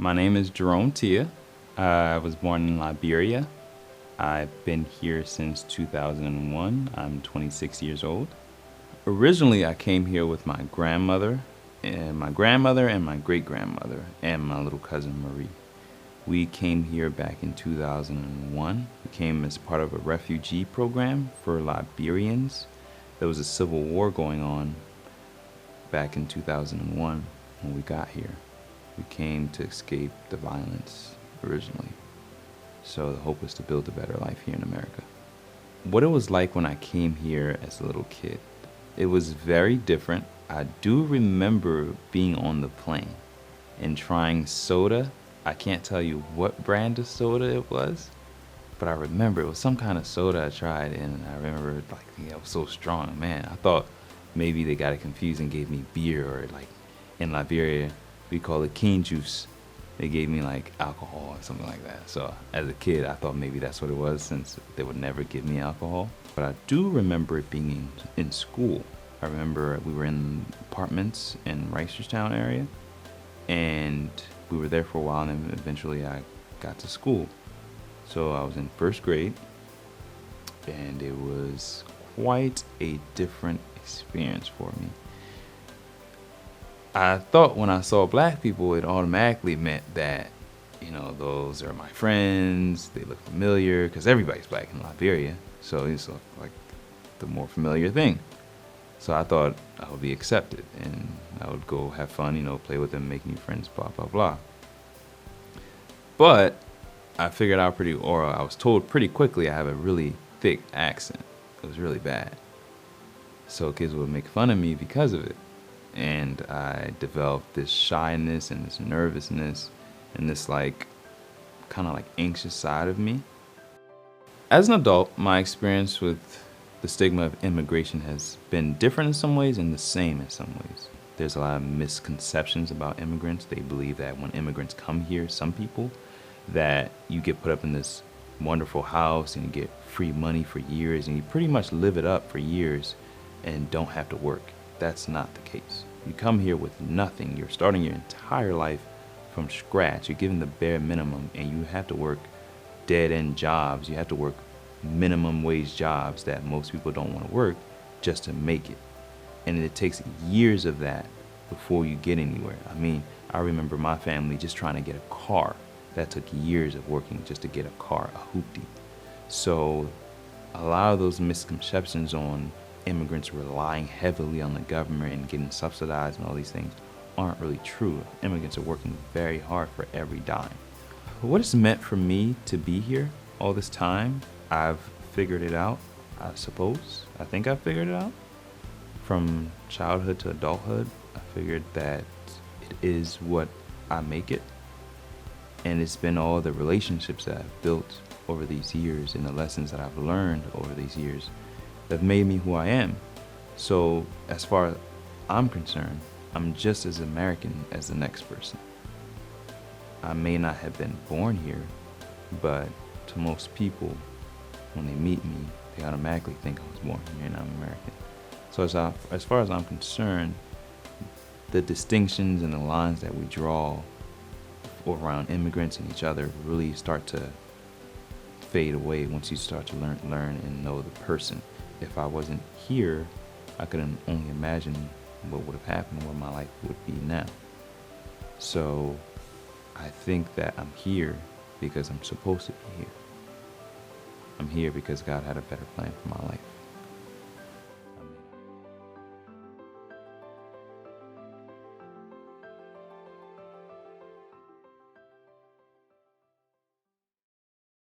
My name is Jerome. I was born in Liberia. I've been here since 2001. I'm 26 years old. Originally, I came here with my great grandmother and my little cousin Marie. We came here back in 2001. We came as part of a refugee program for Liberians. There was a civil war going on back in 2001 when we got here. We came to escape the violence originally. So the hope was to build a better life here in America. What it was like when I came here as a little kid, it was very different. I do remember being on the plane and trying soda. I can't tell you what brand of soda it was, but I remember it was some kind of soda I tried, and I remember it was so strong. Man, I thought maybe they got it confused and gave me beer, or like in Liberia we call it cane juice. They gave me like alcohol or something like that. So as a kid, I thought maybe that's what it was, since they would never give me alcohol. But I do remember it being in school. I remember we were in apartments in Reisterstown area, and we were there for a while, and then eventually I got to school. So I was in first grade, and it was quite a different experience for me. I thought when I saw black people, it automatically meant that, those are my friends. They look familiar because everybody's black in Liberia. So it's like the more familiar thing. So I thought I would be accepted and I would go have fun, play with them, make new friends, blah, blah, blah. But I was told pretty quickly I have a really thick accent. It was really bad. So kids would make fun of me because of it. And I developed this shyness and this nervousness and this kind of anxious side of me. As an adult, my experience with the stigma of immigration has been different in some ways and the same in some ways. There's a lot of misconceptions about immigrants. They believe that when immigrants come here, some people, that you get put up in this wonderful house and you get free money for years and you pretty much live it up for years and don't have to work. That's not the case. You come here with nothing. You're starting your entire life from scratch. You're given the bare minimum, and you have to work dead-end jobs. You have to work minimum wage jobs that most people don't want to work just to make it. And it takes years of that before you get anywhere. I mean, I remember my family just trying to get a car. That took years of working just to get a car, a hoopty. So a lot of those misconceptions on immigrants relying heavily on the government and getting subsidized and all these things aren't really true. Immigrants are working very hard for every dime. What it's meant for me to be here all this time, I've figured it out, I suppose. I think I figured it out. From childhood to adulthood, I figured that it is what I make it. And it's been all the relationships that I've built over these years and the lessons that I've learned over these years that made me who I am. So as far as I'm concerned, I'm just as American as the next person. I may not have been born here, but to most people, when they meet me, they automatically think I was born here and I'm American. So as far as I'm concerned, the distinctions and the lines that we draw around immigrants and each other really start to fade away once you start to learn and know the person. If I wasn't here, I could only imagine what would have happened, what my life would be now. So I think that I'm here because I'm supposed to be here. I'm here because God had a better plan for my life.